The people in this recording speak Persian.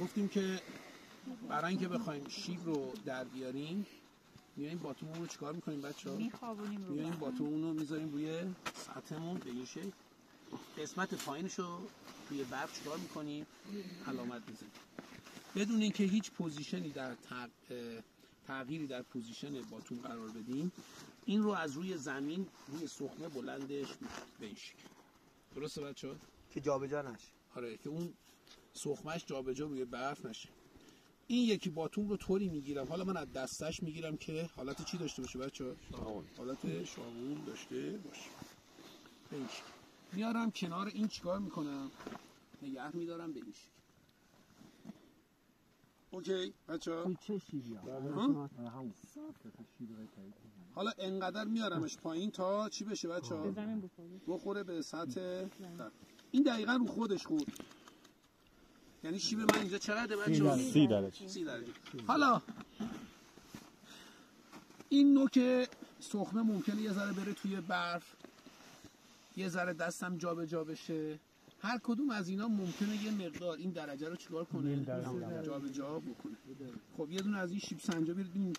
گفتیم که برای اینکه بخوایم شیب رو در بیاریم میایم باتومون رو چیکار میکنیم بچه‌ها؟ میخوابونیم رو میایم باتومون رو میذاریم روی سطحمون به این شکل. قسمت پایینش رو روی برف چیکار میکنیم؟ علامت میزنیم. بدون اینکه هیچ پوزیشنی در تغییری در پوزیشن باتوم قرار بدیم، این رو از روی زمین روی سخنه بلندش به این شکل. درسته بچه‌ها؟ که جابجا نشه. آره، که اون سخمش جابجا روی برف نشه. این یکی باتوم رو طوری میگیرم، حالا من از دستش میگیرم که حالت چی داشته باشه بچه‌ها؟ حالت شاغول داشته باشه. به این شکل. میارم کنار این چیکار میکنم؟ نگه میدارم به این شکل. اوکی بچه‌ها؟ چه شیبی حالا انقدر میارمش پایین تا چی بشه بچه‌ها؟ به زمین بخوره به سطح. این دقیقاً رو خودش خورد. یعنی شیب من اینجا چقدره بچه‌ها؟ 30 درجه. 30 درجه. حالا این نوک سخمه ممکنه یه ذره بره توی برف، یه ذره دستم جابجا بشه. هر کدوم از اینا ممکنه یه مقدار این درجه رو چیکار کنه؟ جابجا بکنه. خب یه دونه از این شیب سنجا بیارید این